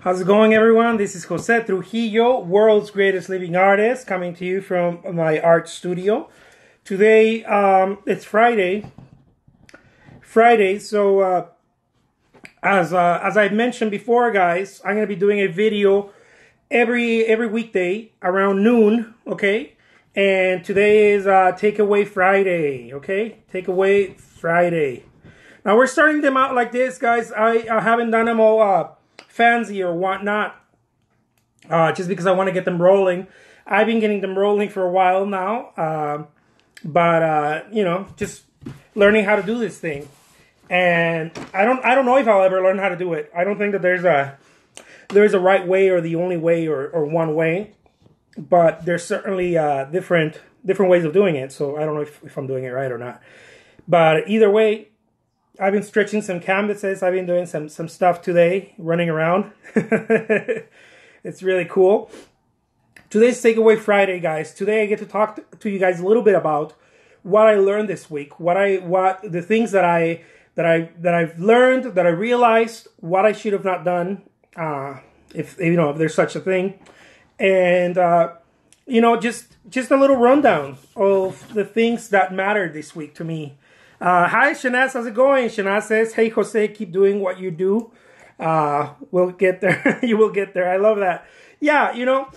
How's it going, everyone? This is Jose Trujillo, world's greatest living artist, coming to you from my art studio. Today, it's Friday. So as I mentioned before, guys, I'm gonna be doing a video every weekday around noon. Okay, and today is Takeaway Friday. Okay, Takeaway Friday. Now we're starting them out like this, guys. I haven't done them all fancy or whatnot, just because I want to get them rolling. I've been getting them rolling for a while now, but you know, just learning how to do this thing. And I don't know if I'll ever learn how to do it. I don't think that there's a right way or the only way or one way, but there's certainly different ways of doing it. So I don't know if I'm doing it right or not. But either way, I've been stretching some canvases. I've been doing some stuff today, running around. It's really cool. Today's Takeaway Friday, guys. Today I get to talk to you guys a little bit about what I learned this week, what the things that I've learned, that I realized, what I should have not done, if there's such a thing, and just a little rundown of the things that mattered this week to me. Hi, Shanaz, how's it going? Shanaz says, hey, Jose, keep doing what you do. We'll get there. You will get there. I love that. Yeah, you know,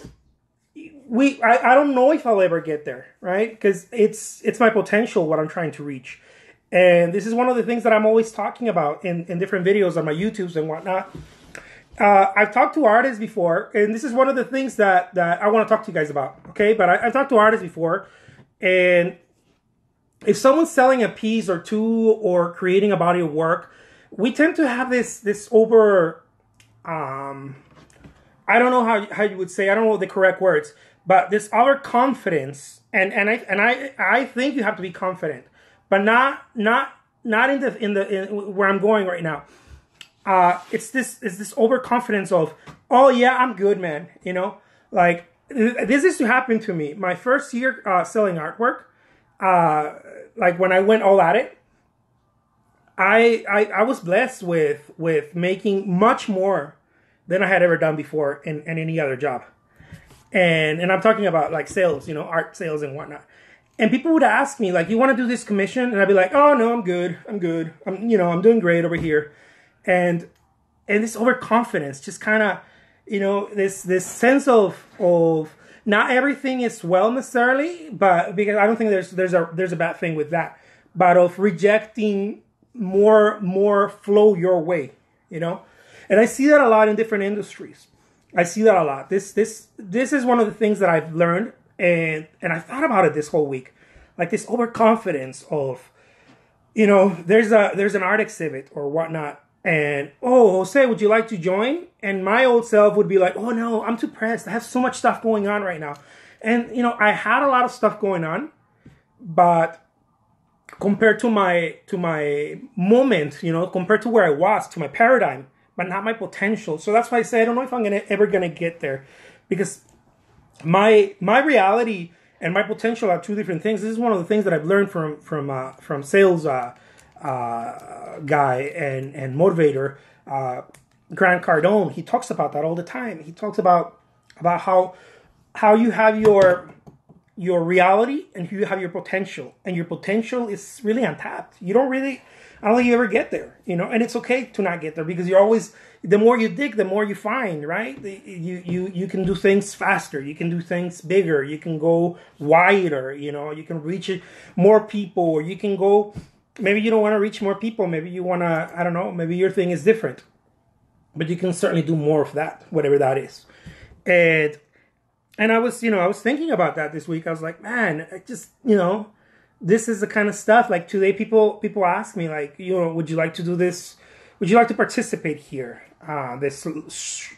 I don't know if I'll ever get there, right? Because it's my potential, what I'm trying to reach. And this is one of the things that I'm always talking about in different videos on my YouTubes and whatnot. I've talked to artists before, and this is one of the things that I want to talk to you guys about, okay? But I've talked to artists before, and if someone's selling a piece or two or creating a body of work, we tend to have this over, I don't know how you would say, I don't know the correct words, but this overconfidence, and I think you have to be confident, but not in where I'm going right now. It's this overconfidence of, oh yeah, I'm good, man. You know, like this used to happen to me. My first year selling artwork. Like when I went all at it, I was blessed with making much more than I had ever done before in any other job. And I'm talking about like sales, you know, art sales and whatnot. And people would ask me like, you want to do this commission? And I'd be like, oh no, I'm good. I'm doing great over here. And this overconfidence, just kind of, you know, this sense of not everything is well necessarily, but because I don't think there's a bad thing with that, but of rejecting more flow your way, you know. And I see that a lot in different industries. I see that a lot. This is one of the things that I've learned, and I thought about it this whole week, like this overconfidence of, you know, there's an art exhibit or whatnot. And, oh, Jose, would you like to join? And my old self would be like, oh, no, I'm too pressed. I have so much stuff going on right now. And, you know, I had a lot of stuff going on. But compared to my moment, you know, compared to where I was, to my paradigm, but not my potential. So that's why I say I don't know if I'm ever going to get there. Because my reality and my potential are two different things. This is one of the things that I've learned from sales guy and motivator, Grant Cardone. He talks about that all the time. He talks about how you have your reality and you have your potential, and your potential is really untapped. I don't think you ever get there, you know, and it's okay to not get there, because you're always, the more you dig, the more you find, right? You can do things faster, you can do things bigger, you can go wider, you know, you can reach more people, or you can go. Maybe you don't want to reach more people. Maybe you want to, I don't know, maybe your thing is different. But you can certainly do more of that, whatever that is. And I was thinking about that this week. I was like, man, I just, you know, this is the kind of stuff, like today people ask me, like, you know, would you like to do this? Would you like to participate here? This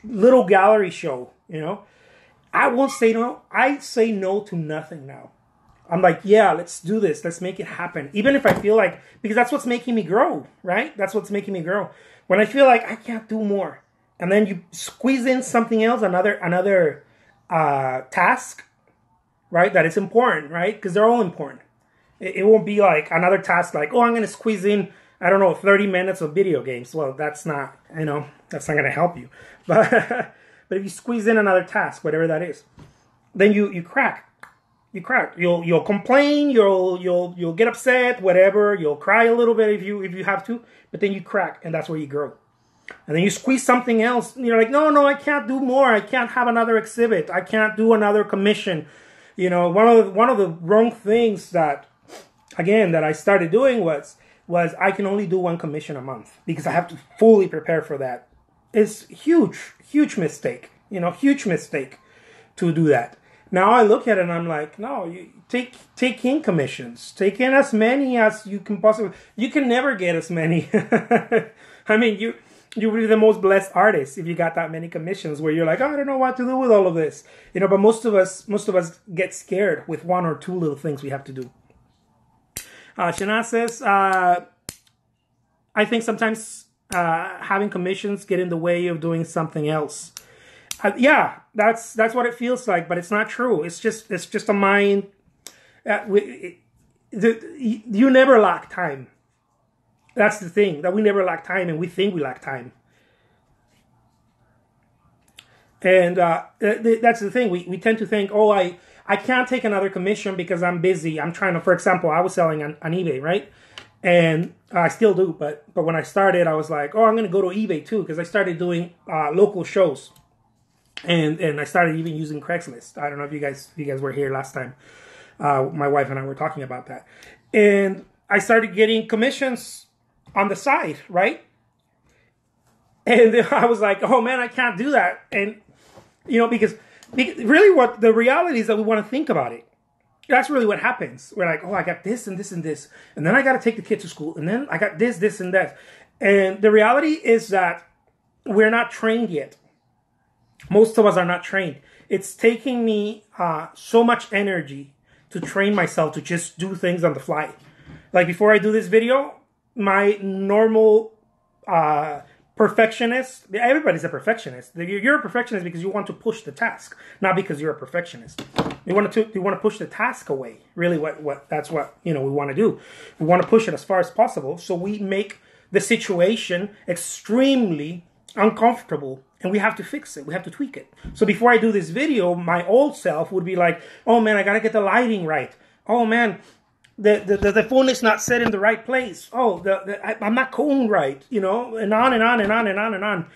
little gallery show, you know? I won't say no. I say no to nothing now. I'm like, yeah, let's do this. Let's make it happen. Even if I feel like, because that's what's making me grow, right? That's what's making me grow. When I feel like I can't do more, and then you squeeze in something else, another task, right? That is important, right? Because they're all important. It won't be like another task like, oh, I'm going to squeeze in I don't know, 30 minutes of video games. Well, that's not, that's not going to help you. But but if you squeeze in another task, whatever that is, then you crack. You crack. You'll complain. You'll get upset. Whatever. You'll cry a little bit if you have to. But then you crack, and that's where you grow. And then you squeeze something else. And you're like, no, I can't do more. I can't have another exhibit. I can't do another commission. One of the wrong things that I started doing was I can only do one commission a month because I have to fully prepare for that. It's huge mistake. Huge mistake to do that. Now I look at it and I'm like, no, you take in commissions. Take in as many as you can possibly. You can never get as many. I mean, you would be the most blessed artist if you got that many commissions where you're like, oh, I don't know what to do with all of this. But most of us get scared with one or two little things we have to do. Shana says, I think sometimes having commissions get in the way of doing something else. Yeah, that's what it feels like, but it's not true. It's just a mind. You never lack time. That's the thing, that we never lack time, and we think we lack time. And that's the thing. We tend to think, oh, I can't take another commission because I'm busy. I'm trying to, for example, I was selling on eBay, right? And I still do, but when I started, I was like, oh, I'm going to go to eBay too, because I started doing local shows. And I started even using Craigslist. I don't know if you guys were here last time. My wife and I were talking about that. And I started getting commissions on the side, right? And I was like, oh man, I can't do that. And, because really what the reality is that we want to think about it. That's really what happens. We're like, oh, I got this and this and this. And then I got to take the kid to school. And then I got this and that. And the reality is that we're not trained yet. Most of us are not trained. It's taking me so much energy to train myself to just do things on the fly. Like before I do this video, my normal perfectionist, everybody's a perfectionist. You're a perfectionist because you want to push the task, not because you're a perfectionist. You want to push the task away. Really, that's what we want to do. We want to push it as far as possible, so we make the situation extremely uncomfortable, and we have to fix it. We have to tweak it. So before I do this video, my old self would be like, oh man, I gotta get the lighting right. Oh man, the phone is not set in the right place. Oh, I'm not coned right, and on and on and on and on and on.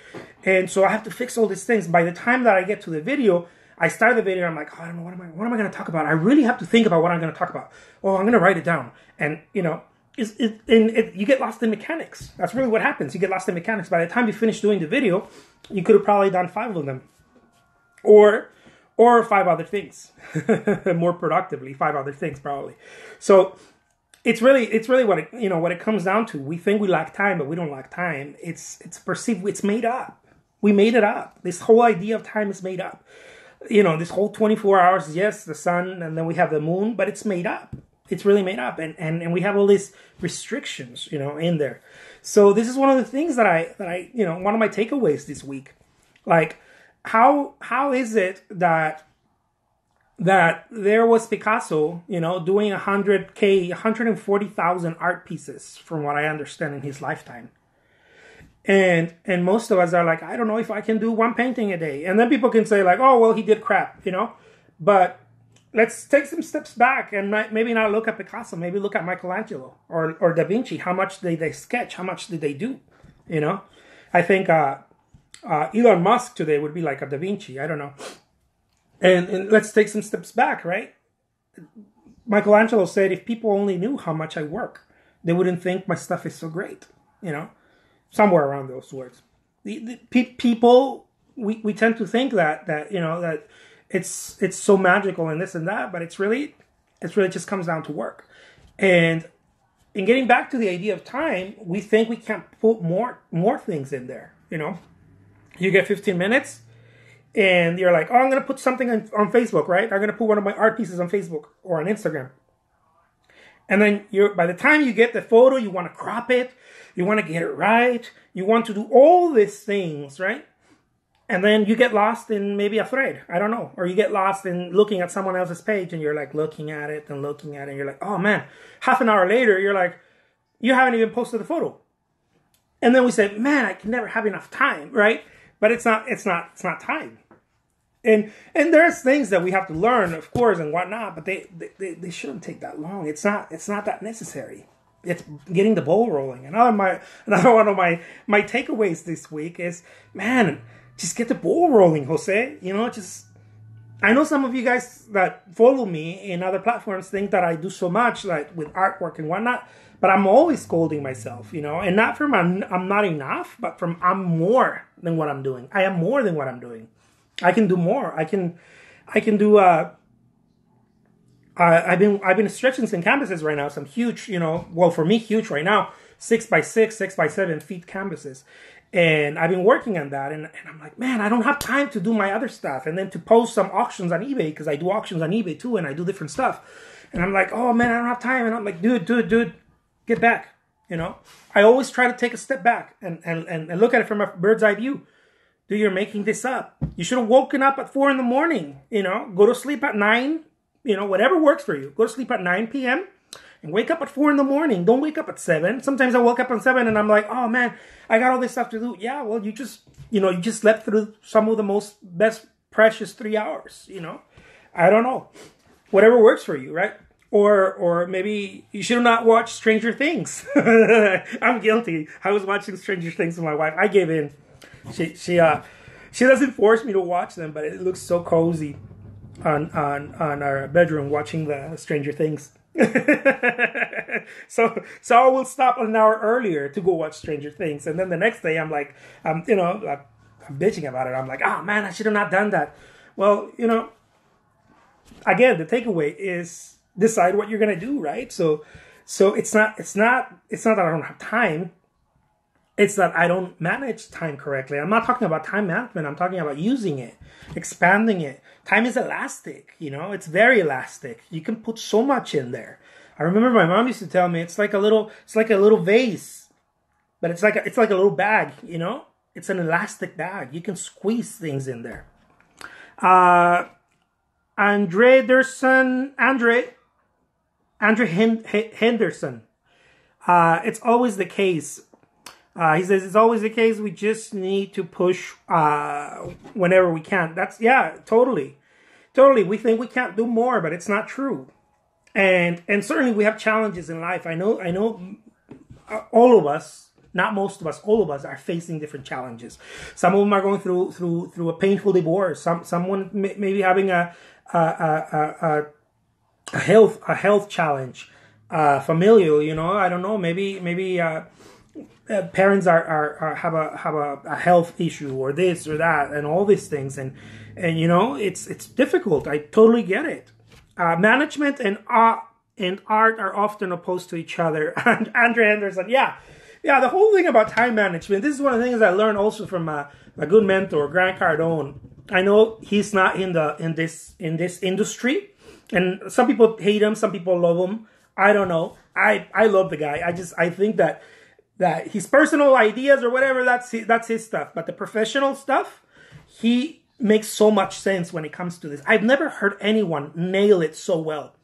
And so I have to fix all these things. By the time that I get to the video, I start the video and I'm like, oh, I don't know, what am I going to talk about? I really have to think about what I'm going to talk about. Oh, I'm going to write it down. And, you get lost in mechanics. That's really what happens. You get lost in mechanics. By the time you finish doing the video, you could have probably done 5 of them. Or 5 other things. More productively, 5 other things probably. So it's really what what it comes down to. We think we lack time, but we don't lack time. It's perceived. It's made up. We made it up. This whole idea of time is made up. This whole 24 hours, yes, the sun, and then we have the moon, but it's made up. It's really made up. And we have all these restrictions, in there. So this is one of the things that I one of my takeaways this week. Like, how is it that there was Picasso, doing 140,000 art pieces, from what I understand, in his lifetime. And most of us are like, I don't know if I can do 1 painting a day. And then people can say like, oh, well, he did crap, But let's take some steps back and maybe not look at Picasso. Maybe look at Michelangelo or Da Vinci. How much did they sketch? How much did they do? I think Elon Musk today would be like a Da Vinci. I don't know. And let's take some steps back, right? Michelangelo said, if people only knew how much I work, they wouldn't think my stuff is so great, somewhere around those words. People, we tend to think that it's so magical and this and that, but it's really just comes down to work. And in getting back to the idea of time, we think we can't put more things in there, You get 15 minutes, and you're like, oh, I'm going to put something on Facebook, right? I'm going to put one of my art pieces on Facebook or on Instagram. And then by the time you get the photo, you want to crop it. You want to get it right. You want to do all these things, right? And then you get lost in maybe a thread. I don't know. Or you get lost in looking at someone else's page, and you're like looking at it and looking at it. And you're like, oh man. Half an hour later, you're like, you haven't even posted the photo. And then we say, man, I can never have enough time, right? But it's not time. And there's things that we have to learn, of course, and whatnot, but they shouldn't take that long. It's not that necessary. It's getting the ball rolling. Another one of my takeaways this week is, man, just get the ball rolling, Jose. You know, I know some of you guys that follow me in other platforms think that I do so much, like with artwork and whatnot, but I'm always scolding myself, you know, and not from I'm not enough, but from I'm more than what I'm doing. I am more than what I'm doing. I can do more. I can do. I've been stretching some canvases right now. Some huge, you know, well for me huge right now, 6x6, 6x7 feet canvases, and I've been working on that. And I'm like, man, I don't have time to do my other stuff, and then to post some auctions on eBay because I do auctions on eBay too, and I do different stuff. And I'm like, oh man, I don't have time. And I'm like, dude, get back. You know, I always try to take a step back and look at it from a bird's eye view. Dude, you're making this up. You should have woken up at 4 in the morning, you know, go to sleep at 9, you know, whatever works for you. Go to sleep at 9 p.m. and wake up at 4 in the morning. Don't wake up at 7. Sometimes I woke up at 7 and I'm like, oh man, I got all this stuff to do. Yeah, well, you just slept through some of the best precious 3 hours, you know. I don't know. Whatever works for you, right? Or maybe you should not watch Stranger Things. I'm guilty. I was watching Stranger Things with my wife. I gave in. She doesn't force me to watch them, but it looks so cozy on our bedroom watching the Stranger Things. so I will stop an hour earlier to go watch Stranger Things, and then the next day I'm like, I'm bitching about it. I'm like, oh man, I should have not done that. Well, you know, again, the takeaway is decide what you're gonna do, right? So it's not that I don't have time. It's that I don't manage time correctly. I'm not talking about time management. I'm talking about using it, expanding it. Time is elastic, you know. It's very elastic. You can put so much in there. I remember my mom used to tell me it's like a little vase, but it's like a little bag, you know. It's an elastic bag. You can squeeze things in there. Andre Henderson. It's always the case. He says it's always the case. We just need to push whenever we can. Totally. We think we can't do more, but it's not true. And certainly we have challenges in life. I know. All of us, not most of us, all of us are facing different challenges. Some of them are going through a painful divorce. Someone maybe having a health challenge, familial. You know, I don't know. Maybe. Parents have a health issue or this or that and all these things and you know it's difficult. I totally get it. Management and art are often opposed to each other. And Andre Henderson, yeah. The whole thing about time management. This is one of the things I learned also from a good mentor, Grant Cardone. I know he's not in this industry, and some people hate him, some people love him. I don't know. I love the guy. I think that his personal ideas or whatever, that's his stuff. But the professional stuff, he makes so much sense when it comes to this. I've never heard anyone nail it so well.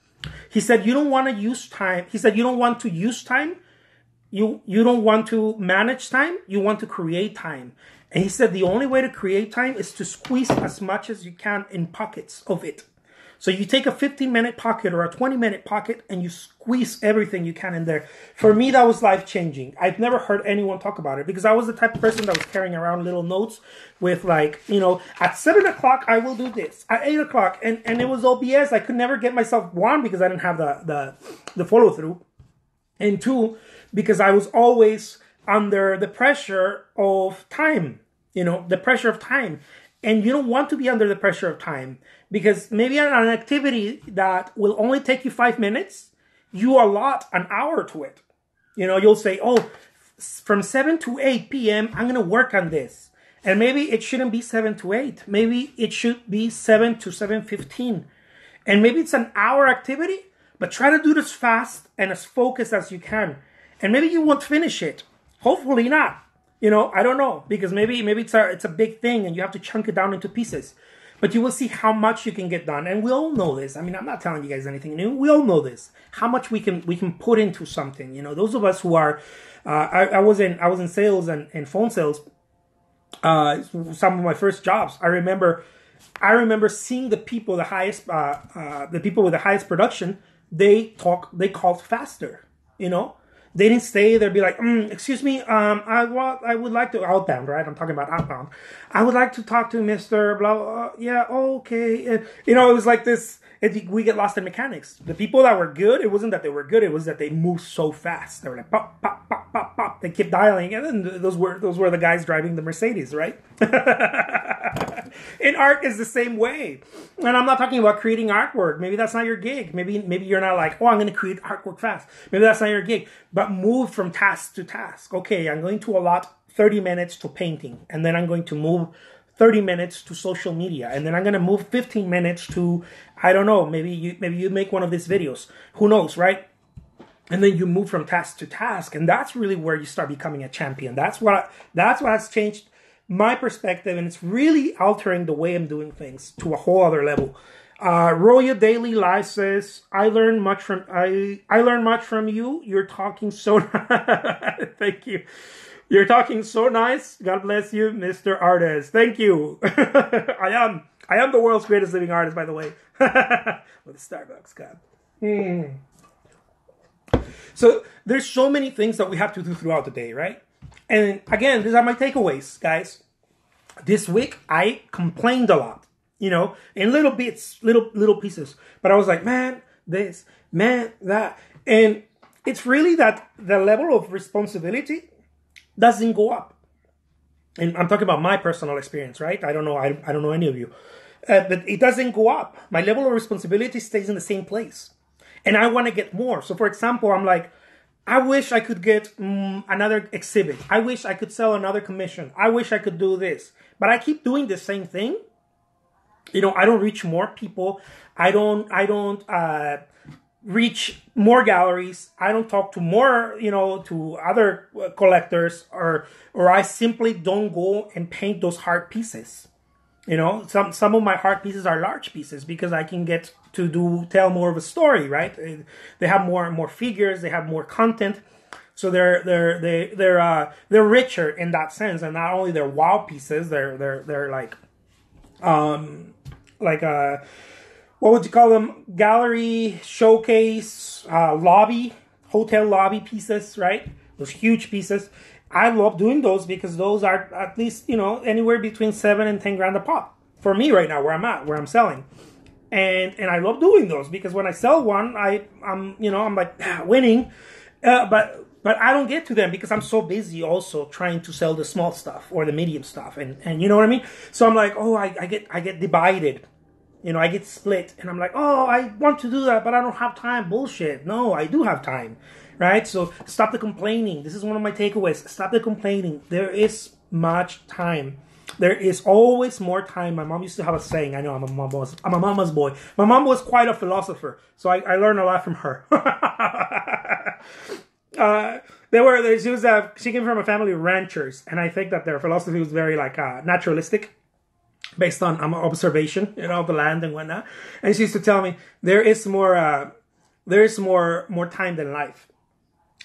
He said, you don't want to use time. He said, you don't want to use time. You don't want to manage time. You want to create time. And he said, the only way to create time is to squeeze as much as you can in pockets of it. So you take a 15-minute pocket or a 20-minute pocket and you squeeze everything you can in there. For me, that was life-changing. I've never heard anyone talk about it because I was the type of person that was carrying around little notes with like, you know, at 7 o'clock, I will do this. At 8 o'clock, and it was all BS. I could never get myself, one, because I didn't have the follow-through, and two, because I was always under the pressure of time, you know, the pressure of time. And you don't want to be under the pressure of time because maybe on an activity that will only take you 5 minutes, you allot an hour to it. You know, you'll say, oh, from 7 to 8 p.m., I'm going to work on this. And maybe it shouldn't be 7 to 8. Maybe it should be 7 to 7:15. And maybe it's an hour activity, but try to do this fast and as focused as you can. And maybe you won't finish it. Hopefully not. You know, I don't know, because maybe it's a big thing and you have to chunk it down into pieces. But you will see how much you can get done, and we all know this. I mean, I'm not telling you guys anything new. We all know this. How much we can put into something. You know, those of us who are, I was in sales and phone sales. Some of my first jobs. I remember seeing the people the people with the highest production. They called faster. You know. They didn't stay there, be like, excuse me, I would like to, outbound, right? I'm talking about outbound. I would like to talk to Mr. Blah, blah, yeah, okay. And, you know, it was like this, we get lost in mechanics. The people that were good, it wasn't that they were good, it was that they moved so fast. They were like, pop, pop, pop, pop, pop. They kept dialing, and then those were the guys driving the Mercedes, right? And art is the same way. And I'm not talking about creating artwork. Maybe that's not your gig. Maybe you're not like, oh, I'm going to create artwork fast. Maybe that's not your gig. But move from task to task. Okay, I'm going to allot 30 minutes to painting. And then I'm going to move 30 minutes to social media. And then I'm going to move 15 minutes to, I don't know, maybe you make one of these videos. Who knows, right? And then you move from task to task. And that's really where you start becoming a champion. That's what has changed my perspective, and it's really altering the way I'm doing things to a whole other level. Roya Daily Live says, I learned much from you. You're talking so thank you. You're talking so nice. God bless you, Mr. Artist. Thank you. I am the world's greatest living artist, by the way. With a Starbucks cup. So there's so many things that we have to do throughout the day, right? And again, these are my takeaways, guys. This week, I complained a lot, you know, in little bits, little pieces. But I was like, man, this, man, that. And it's really that the level of responsibility doesn't go up. And I'm talking about my personal experience, right? I don't know. I don't know any of you. But it doesn't go up. My level of responsibility stays in the same place. And I want to get more. So, for example, I'm like, I wish I could get another exhibit. I wish I could sell another commission. I wish I could do this. But I keep doing the same thing. You know, I don't reach more people. I don't reach more galleries. I don't talk to more, you know, to other collectors, or I simply don't go and paint those hard pieces. You know, some of my hard pieces are large pieces because I can get to tell more of a story, right? They have more figures, they have more content, so they're richer in that sense. And not only they're wow pieces, they're like what would you call them? Gallery, showcase, lobby, hotel lobby pieces, right? Those huge pieces. I love doing those because those are at least, you know, anywhere between 7 and 10 grand a pop for me right now, where I'm at, where I'm selling. And I love doing those because when I sell one, I'm like winning, but I don't get to them because I'm so busy also trying to sell the small stuff or the medium stuff, and you know what I mean. So I'm like, oh, I get divided, you know, I get split, and I'm like, oh, I want to do that, but I don't have time. Bullshit. No, I do have time, right? So stop the complaining. This is one of my takeaways. Stop the complaining. There is much time. There is always more time. My mom used to have a saying. I know I'm a mama's boy. My mom was quite a philosopher, so I learned a lot from her. She came from a family of ranchers, and I think that their philosophy was very like naturalistic, based on observation, you know, of the land and whatnot. And she used to tell me there is more time than life.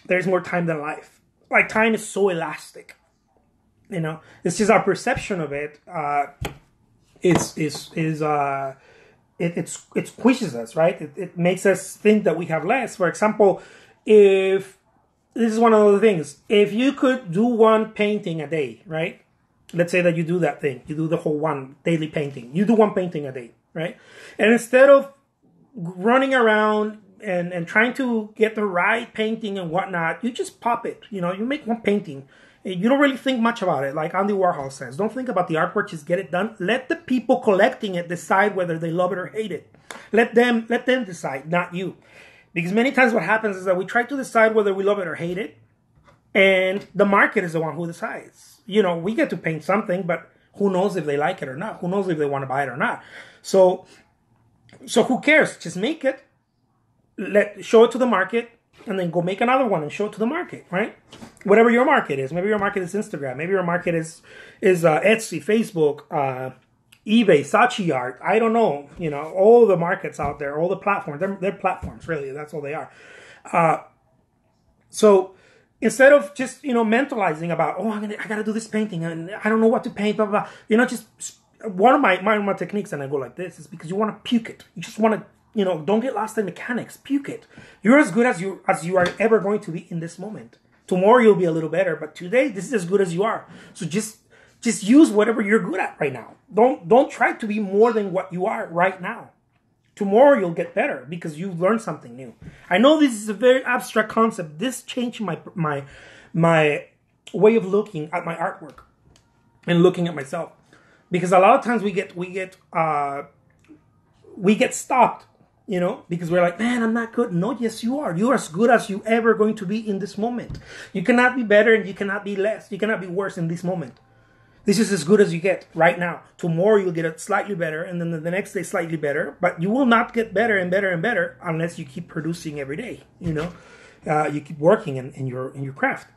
There's more time than life. Like, time is so elastic. You know, it's just our perception of it. It squishes us, right? It makes us think that we have less. For example, if this is one of the things, if you could do one painting a day, right? Let's say that you do that thing, you do the whole one daily painting. You do one painting a day, right? And instead of running around and trying to get the right painting and whatnot, you just pop it. You know, you make one painting. You don't really think much about it. Like Andy Warhol says, don't think about the artwork, just get it done. Let the people collecting it decide whether they love it or hate it. Let them decide, not you. Because many times what happens is that we try to decide whether we love it or hate it, and the market is the one who decides. You know, we get to paint something, but who knows if they like it or not? Who knows if they want to buy it or not? So who cares? Just make it, show it to the market, and then go make another one and show it to the market, right? Whatever your market is. Maybe your market is Instagram. Maybe your market is Etsy, Facebook, eBay, Saatchi Art, I don't know, all the markets out there, all the platforms, they're platforms, really, that's all they are. So instead of just, mentalizing about, oh, I gotta do this painting, and I don't know what to paint, blah, blah, blah, just one of my techniques, and I go like this, is because you want to puke it. You just want to, don't get lost in mechanics. Puke it. You're as good as you are ever going to be in this moment. Tomorrow you'll be a little better, but today this is as good as you are. So just use whatever you're good at right now. Don't try to be more than what you are right now. Tomorrow you'll get better because you've learned something new. I know this is a very abstract concept. This changed my way of looking at my artwork and looking at myself, because a lot of times we get stopped, because we're like, man, I'm not good. No, yes, you are. You're as good as you ever going to be in this moment. You cannot be better and you cannot be less. You cannot be worse in this moment. This is as good as you get right now. Tomorrow you'll get it slightly better, and then the next day slightly better. But you will not get better and better and better unless you keep producing every day. You keep working in your craft.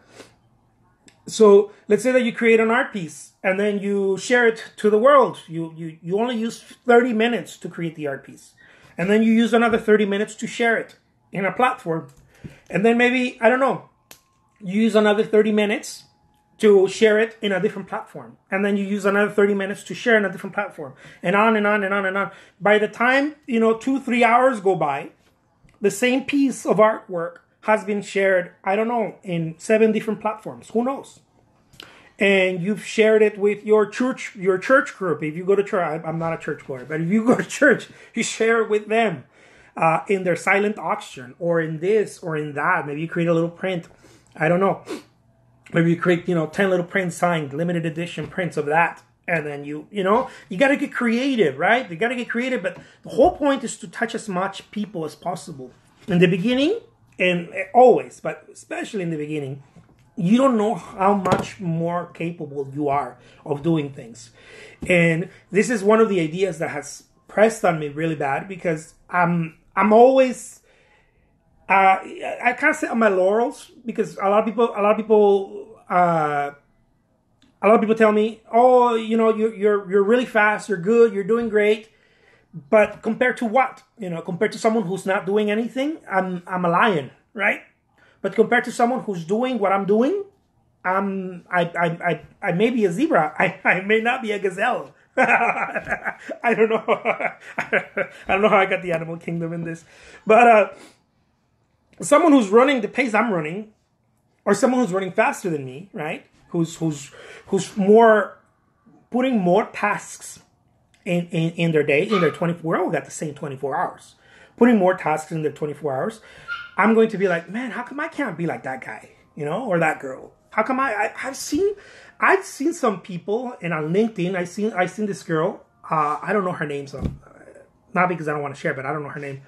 So let's say that you create an art piece and then you share it to the world. You only use 30 minutes to create the art piece, and then you use another 30 minutes to share it in a platform, and then maybe, I don't know, you use another 30 minutes to share it in a different platform. And then you use another 30 minutes to share in a different platform. And on and on and on and on. By the time, 2-3 hours go by, the same piece of artwork has been shared, I don't know, in 7 different platforms. Who knows? And you've shared it with your church group. If you go to church, I'm not a church goer, but if you go to church, you share it with them in their silent auction, or in this or in that. Maybe you create a little print. I don't know. Maybe you create, 10 little prints signed, limited edition prints of that. And then you got to get creative, right? You got to get creative. But the whole point is to touch as much people as possible. In the beginning, and always, but especially in the beginning, you don't know how much more capable you are of doing things. And this is one of the ideas that has pressed on me really bad, because I'm always... I can't sit on my laurels, because a lot of people tell me, oh, you're really fast, you're good, you're doing great, but compared to what? Compared to someone who's not doing anything, I'm a lion, right? But compared to someone who's doing what I'm doing, I may be a zebra. I may not be a gazelle. I don't know. I don't know how I got the animal kingdom in this, but someone who's running the pace I'm running, or someone who's running faster than me, right? Who's more putting more tasks in their day, in their 24. We're all got the same 24 hours. Putting more tasks in their 24 hours. I'm going to be like, man, how come I can't be like that guy, or that girl? How come I've seen some people, and on LinkedIn, I've seen this girl. I don't know her name, so not because I don't want to share, but I don't know her name.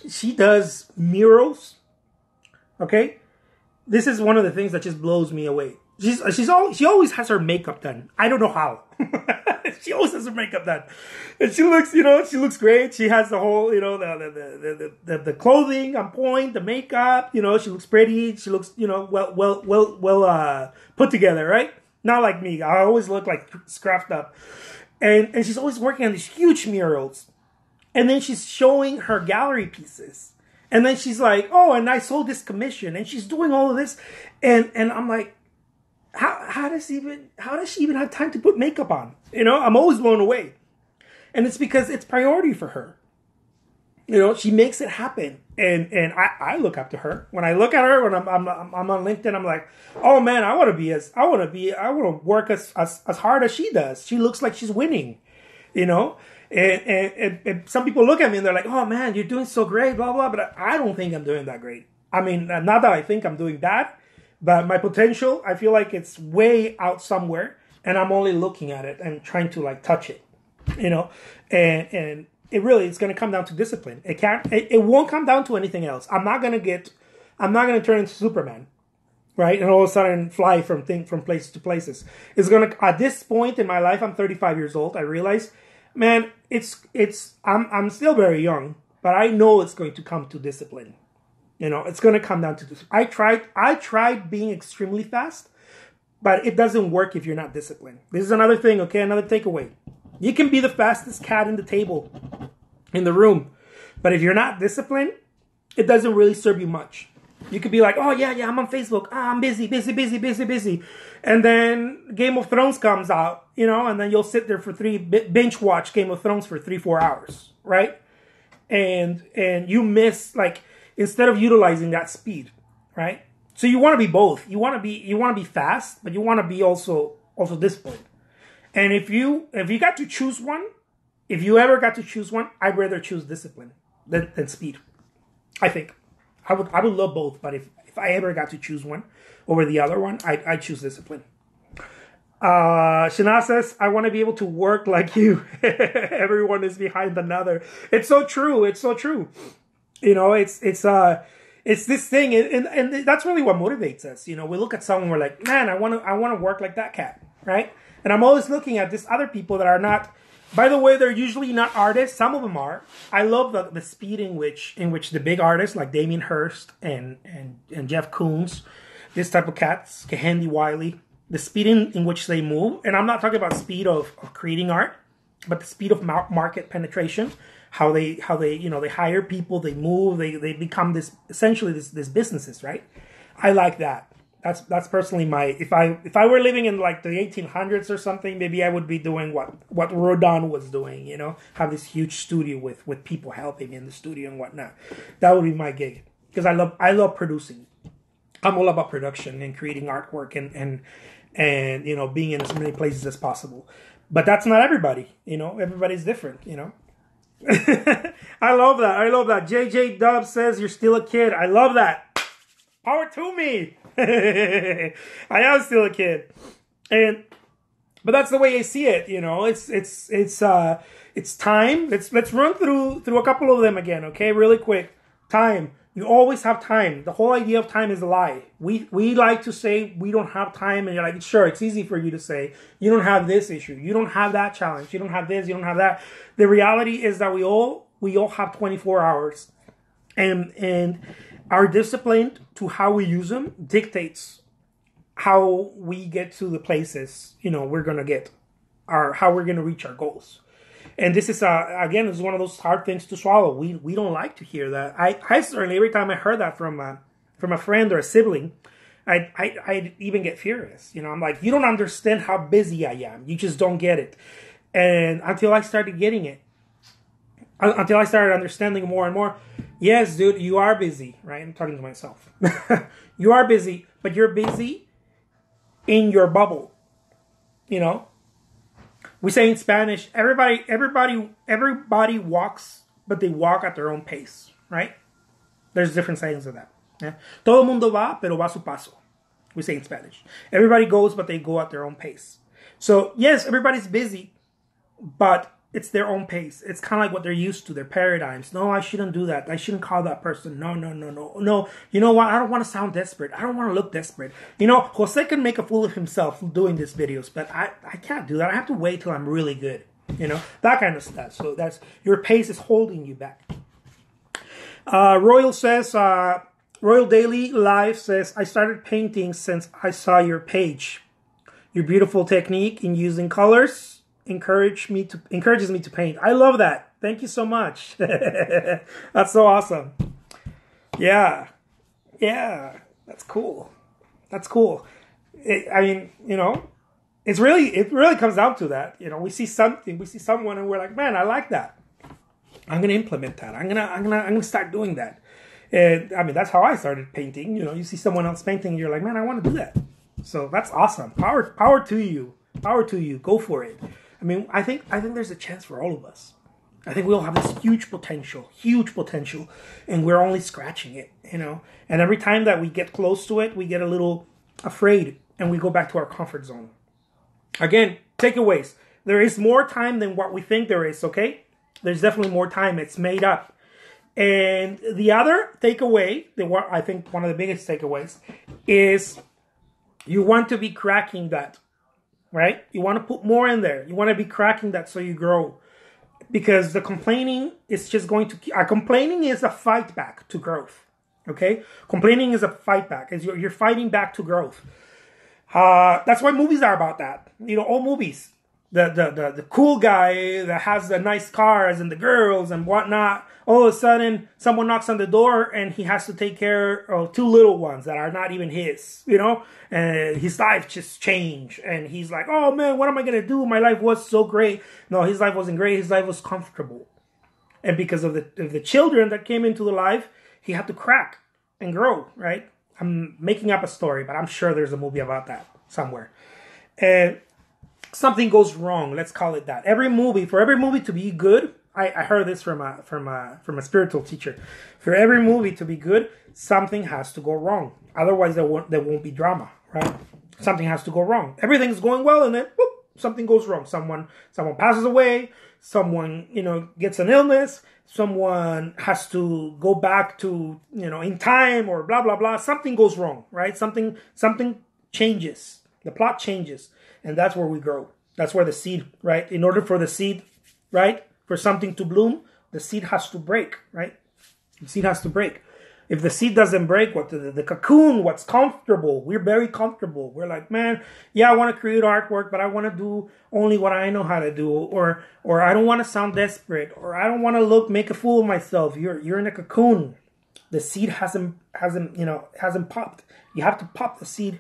She does murals. Okay, this is one of the things that just blows me away. She always has her makeup done. I don't know how. She always has her makeup done, and she looks great. She has the whole, the clothing on point, the makeup. She looks pretty. She looks, well put together, right? Not like me. I always look like scrapped up, and she's always working on these huge murals. And then she's showing her gallery pieces. And then she's like, oh, and I sold this commission. And she's doing all of this. And I'm like, how does she even have time to put makeup on? I'm always blown away. And it's because it's priority for her. She makes it happen. And I look up to her. When I look at her, when I'm on LinkedIn, I'm like, oh man, I want to work as hard as she does. She looks like she's winning, And some people look at me and they're like, oh man, you're doing so great, blah, blah, but I don't think I'm doing that great. I mean, not that I think I'm doing that, but my potential, I feel like it's way out somewhere, and I'm only looking at it and trying to touch it, and it really, it's going to come down to discipline. It won't come down to anything else. I'm not going to turn into Superman, right? And all of a sudden fly from places to places. At this point in my life, I'm 35 years old. I realize, man, I'm still very young, but I know it's going to come to discipline. It's going to come down to this. I tried being extremely fast, but it doesn't work if you're not disciplined. This is another thing, okay? Another takeaway. You can be the fastest cat in the table, in the room. But if you're not disciplined, it doesn't really serve you much. You could be like, oh, yeah, I'm on Facebook. I'm busy. And then Game of Thrones comes out, and then you'll sit there for binge watch Game of Thrones for 3-4 hours, right? And you miss, like, instead of utilizing that speed, right? So you want to be both. You want to be fast, but you want to be also disciplined. And if you got to choose one, if you ever got to choose one, I'd rather choose discipline than speed. I think I would love both, but if I ever got to choose one over the other one, I'd choose discipline. Shana says, I want to be able to work like you. Everyone is behind another. It's so true. It's so true. It's this thing, and that's really what motivates us. We look at someone, we're like, man, I want to work like that cat, right? And I'm always looking at these other people that are not. By the way, they're usually not artists. Some of them are. I love the speed in which the big artists like Damien Hirst and Jeff Koons, this type of cats, Kehandy Wiley, the speed in which they move. And I'm not talking about speed of creating art, but the speed of market penetration. How they they hire people, they move, they become essentially this businesses, right? I like that. That's personally my, if I were living in like the 1800s or something, maybe I would be doing what Rodin was doing, have this huge studio with people helping in the studio and whatnot. That would be my gig, because I love producing. I'm all about production and creating artwork and being in as many places as possible. But that's not everybody, everybody's different, I love that. JJ Dub says you're still a kid. I love that. Power to me. I am still a kid, but that's the way I see it. It's time. Let's run through a couple of them again, okay? Really quick. Time. You always have time. The whole idea of time is a lie. We like to say we don't have time, and you're like, sure, it's easy for you to say you don't have this issue, you don't have that challenge, you don't have this, you don't have that. The reality is that we all have 24 hours, and our discipline to how we use them dictates how we get to the places we're gonna get, or how we're gonna reach our goals. And this is again, is one of those hard things to swallow. We don't like to hear that. I certainly, every time I heard that from a friend or a sibling, I'd even get furious. I'm like, you don't understand how busy I am. You just don't get it. And until I started getting it, until I started understanding more and more. Yes, dude, you are busy, right? I'm talking to myself. You are busy, but you're busy in your bubble. We say in Spanish, everybody walks, but they walk at their own pace, right? There's different sayings of that. Yeah? Todo mundo va, pero va a su paso. We say in Spanish. Everybody goes, but they go at their own pace. So, yes, everybody's busy, but it's their own pace. It's kind of like what they're used to, their paradigms. No, I shouldn't do that. I shouldn't call that person. No. You know what? I don't want to sound desperate. I don't want to look desperate. Jose can make a fool of himself doing these videos, but I can't do that. I have to wait till I'm really good. That kind of stuff. So that's, your pace is holding you back. Royal says, Royal Daily Live says, I started painting since I saw your page. Your beautiful technique in using colors encourages me to paint. I love that. Thank you so much. That's so awesome. Yeah, that's cool. It really comes down to that. We see someone, and we're like, man, I like that. I'm gonna implement that. I'm gonna start doing that. And that's how I started painting. You see someone else painting, and you're like, man, I want to do that. So that's awesome. Power to you. Go for it. I think there's a chance for all of us. I think we all have this huge potential, and we're only scratching it, And every time that we get close to it, we get a little afraid, and we go back to our comfort zone. Again, takeaways. There is more time than what we think there is, okay? There's definitely more time. It's made up. And the other takeaway, I think one of the biggest takeaways, is you want to be cracking that. Right? You want to put more in there. You want to be cracking that so you grow. Because the complaining is just going to... complaining is a fight back to growth. Okay? Complaining is a fight back. You're fighting back to growth. That's why movies are about that. All movies. the cool guy that has the nice cars and the girls and whatnot. All of a sudden, someone knocks on the door and he has to take care of two little ones that are not even his, you know? And his life just changed. And he's like, oh man, what am I going to do? My life was so great. No, his life wasn't great. His life was comfortable. And because of the children that came into the life, he had to crack and grow, right? I'm making up a story, but I'm sure there's a movie about that somewhere. And something goes wrong. Let's call it that. For every movie to be good, I heard this from a spiritual teacher. For every movie to be good, something has to go wrong. Otherwise, there won't be drama, right? Something has to go wrong. Everything's going well, and then whoop, something goes wrong. Someone passes away. Someone, gets an illness. Someone has to go back to, in time, or blah blah blah. Something goes wrong, right? Something changes. The plot changes, and that's where we grow. That's where the seed, right? In order for the seed, right, for something to bloom, the seed has to break, right? The seed has to break. If the seed doesn't break, the cocoon, what's comfortable, we're very comfortable. We're like, man, yeah, I want to create artwork, but I want to do only what I know how to do, or I don't want to sound desperate, or I don't want to make a fool of myself. You're in a cocoon. The seed hasn't popped. You have to pop the seed,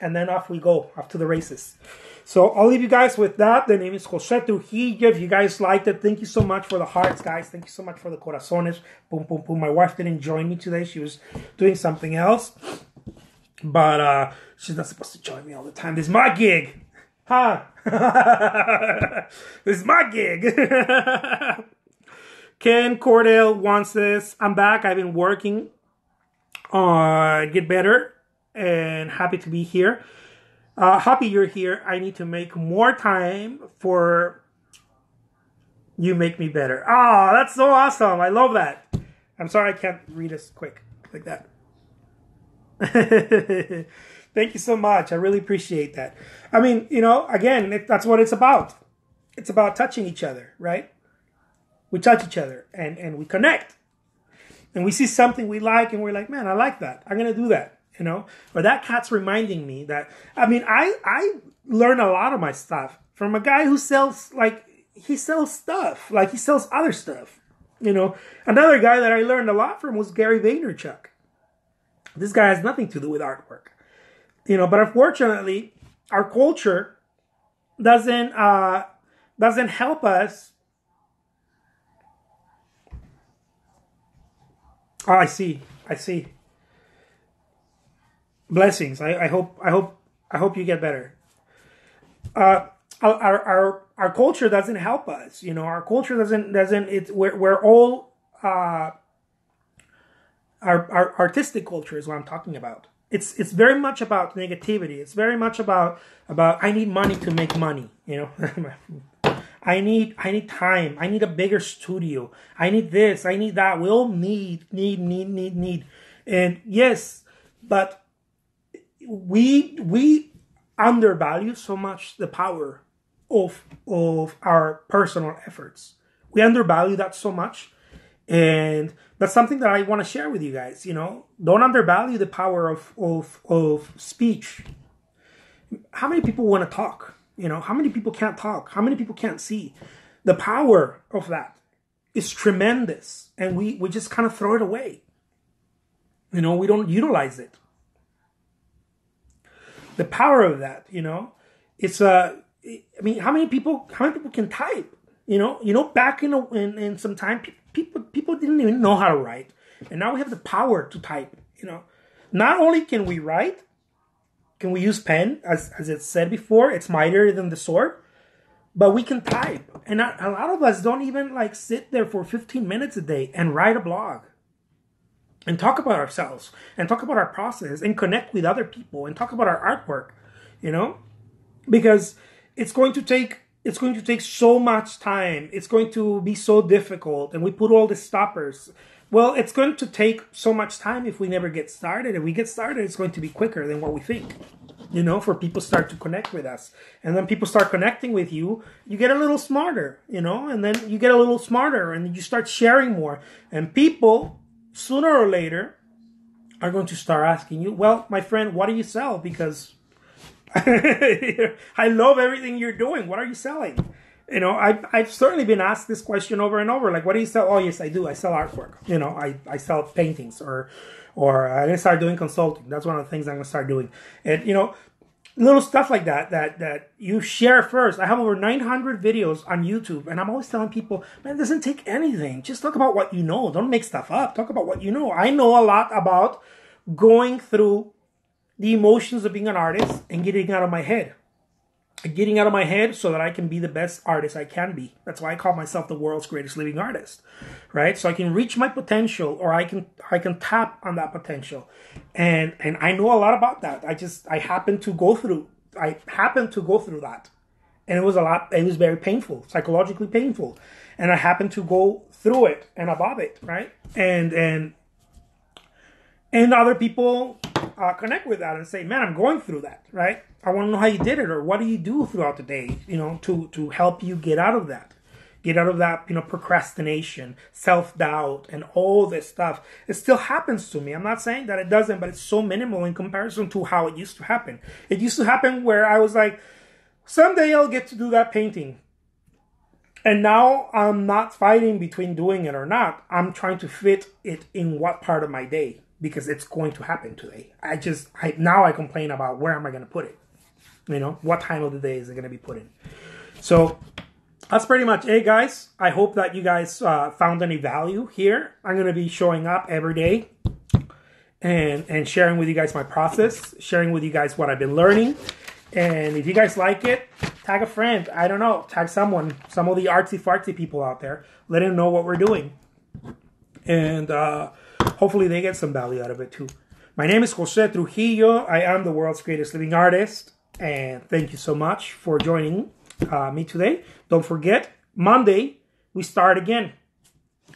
and then off we go, off to the races. So I'll leave you guys with that. The name is Jose Trujillo. If you guys liked it, thank you so much for the hearts, guys. Thank you so much for the corazones. Boom, boom, boom. My wife didn't join me today. She was doing something else. But she's not supposed to join me all the time. This is my gig. Huh? This is my gig. Ken Cordell wants this. I'm back. I've been working on Get Better. And happy to be here. Happy you're here. I need to make more time for you. Make me better. Oh, that's so awesome. I love that. I'm sorry I can't read as quick like that. Thank you so much. I really appreciate that. I mean, again, that's what it's about. It's about touching each other, right? We touch each other and we connect. And we see something we like and we're like, man, I like that. I'm going to do that. Or that cat's reminding me that, I learn a lot of my stuff from a guy who sells, he sells stuff, he sells other stuff, Another guy that I learned a lot from was Gary Vaynerchuk. This guy has nothing to do with artwork, but unfortunately, our culture doesn't help us. Oh, I see. Blessings. I hope you get better. Our culture doesn't help us. Our culture doesn't. We're all our artistic culture is what I'm talking about. It's very much about negativity. It's very much about I need money to make money. I need time. I need a bigger studio. I need this. I need that. We all need. And yes, but we undervalue so much the power of our personal efforts. We undervalue that so much. And that's something that I want to share with you guys. Don't undervalue the power of speech. How many people want to talk? How many people can't talk? How many people can't see? The power of that is tremendous. And we just kind of throw it away. We don't utilize it. The power of that, it's how many people can type? Back in some time, people didn't even know how to write, and now we have the power to type. Not only can we write, can we use pen, as it said before, it's mightier than the sword, but we can type, and a lot of us don't even sit there for 15 minutes a day and write a blog. And talk about ourselves, and talk about our process, and connect with other people, and talk about our artwork, because it's going to take so much time. It's going to be so difficult, and we put all the stoppers. Well, it's going to take so much time if we never get started. If we get started, it's going to be quicker than what we think. For people start to connect with us, and then people start connecting with you. You get a little smarter, and then you get a little smarter, and you start sharing more, and people, sooner or later, are going to start asking you, well, my friend, what do you sell? Because I love everything you're doing. What are you selling? You know, I've certainly been asked this question over and over. Like, what do you sell? Oh, yes, I do. I sell artwork. You know, I sell paintings, or I'm going to start doing consulting. That's one of the things I'm going to start doing. And, you know, little stuff like that you share first. I have over 900 videos on YouTube, and I'm always telling people, man, it doesn't take anything. Just talk about what you know. Don't make stuff up. Talk about what you know. I know a lot about going through the emotions of being an artist and getting out of my head. Getting out of my head so that I can be the best artist I can be. That's why I call myself the world's greatest living artist, right? So I can reach my potential, or I can tap on that potential, and I know a lot about that. I happened to go through that, and it was a lot. It was very painful, psychologically painful, and I happened to go through it and above it, right? And other people connect with that and say, man, I'm going through that, right? I want to know how you did it, or what do you do throughout the day, you know, to help you get out of that, you know, procrastination, self-doubt, and all this stuff. It still happens to me. I'm not saying that it doesn't, but it's so minimal in comparison to how it used to happen. It used to happen where I was like, someday I'll get to do that painting. And now I'm not fighting between doing it or not. I'm trying to fit it in what part of my day, because it's going to happen today. Now I complain about where am I going to put it? You know, what time of the day is it going to be put in? So that's pretty much it, guys. I hope that you guys found any value here. I'm going to be showing up every day and sharing with you guys my process, sharing with you guys what I've been learning. And if you guys like it, tag a friend. I don't know, tag someone, some of the artsy-fartsy people out there. Let them know what we're doing. And hopefully they get some value out of it too. My name is Jose Trujillo. I am the world's greatest living artist. And thank you so much for joining me today. Don't forget, Monday, we start again.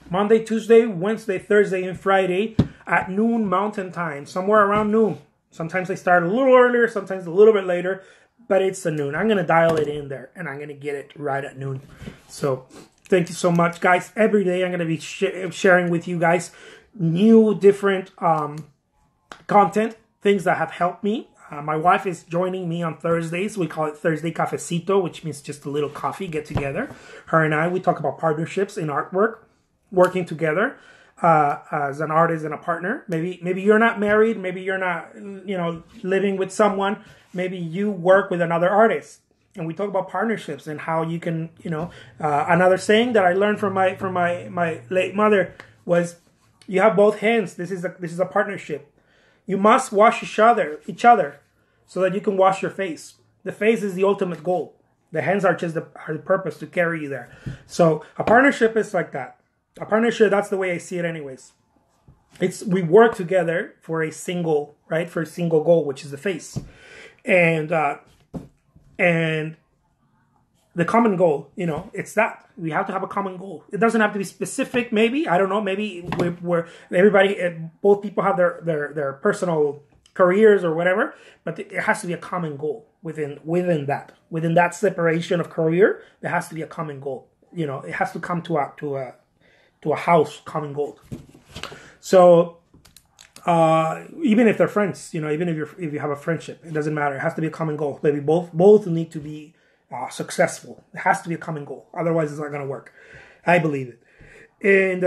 Monday, Tuesday, Wednesday, Thursday, and Friday at noon Mountain Time. Somewhere around noon. Sometimes I start a little earlier, sometimes a little bit later. But it's a noon. I'm going to dial it in there. And I'm going to get it right at noon. So thank you so much, guys. Every day I'm going to be sharing with you guys new, different content. Things that have helped me. My wife is joining me on Thursdays. We call it Thursday Cafecito, which means just a little coffee get together. Her and I, we talk about partnerships in artwork, working together as an artist and a partner. Maybe you're not married. Maybe you're not, you know, living with someone. Maybe you work with another artist. And we talk about partnerships and how you can, you know, another saying that I learned from my late mother was, you have both hands. This is a partnership. You must wash each other so that you can wash your face. The face is the ultimate goal. The hands are just the purpose to carry you there. So a partnership is like that. A partnership, that's the way I see it anyways. We work together for a single goal, which is the face. And the common goal, you know, it's that. We have to have a common goal. It doesn't have to be specific, maybe. I don't know. Maybe both people have their personal careers or whatever, but it has to be a common goal within that. Within that separation of career, there has to be a common goal. You know, it has to come to a house common goal. So even if they're friends, you know, even if you have a friendship, it doesn't matter. It has to be a common goal. Maybe both need to be successful. It has to be a common goal. Otherwise, it's not going to work. I believe it. And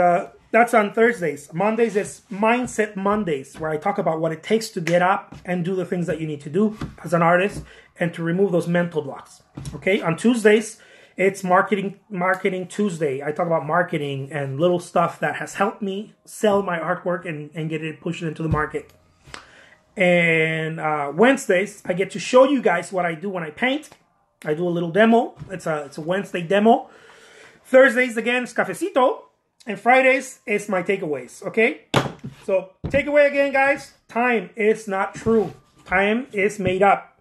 that's on Thursdays. Mondays is Mindset Mondays, where I talk about what it takes to get up and do the things that you need to do as an artist and to remove those mental blocks. Okay. On Tuesdays, it's Marketing Tuesday. I talk about marketing and little stuff that has helped me sell my artwork and get it pushed into the market. And Wednesdays, I get to show you guys what I do when I paint. I do a little demo. It's a Wednesday demo. Thursdays, again, it's Cafecito. And Fridays, it's my takeaways, okay? So, takeaway again, guys. Time is not true. Time is made up.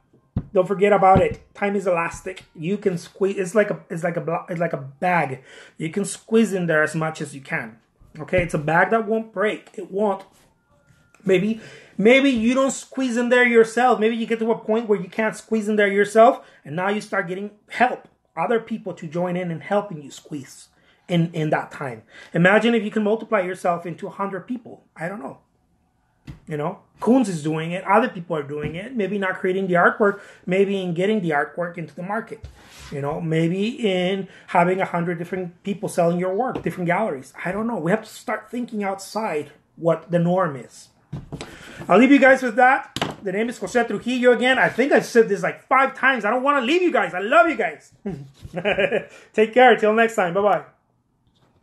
Don't forget about it. Time is elastic. You can squeeze. It's like a bag. You can squeeze in there as much as you can. Okay, it's a bag that won't break. It won't. Maybe you don't squeeze in there yourself. Maybe you get to a point where you can't squeeze in there yourself, and now you start getting help. Other people to join in and helping you squeeze in that time. Imagine if you can multiply yourself into 100 people. I don't know. You know, Coons is doing it. Other people are doing it. Maybe not creating the artwork. Maybe in getting the artwork into the market. You know, maybe in having 100 different people selling your work, different galleries. I don't know. We have to start thinking outside what the norm is. I'll leave you guys with that. The name is Jose Trujillo again. I think I've said this like 5 times. I don't want to leave you guys. I love you guys. Take care. Till next time. Bye-bye.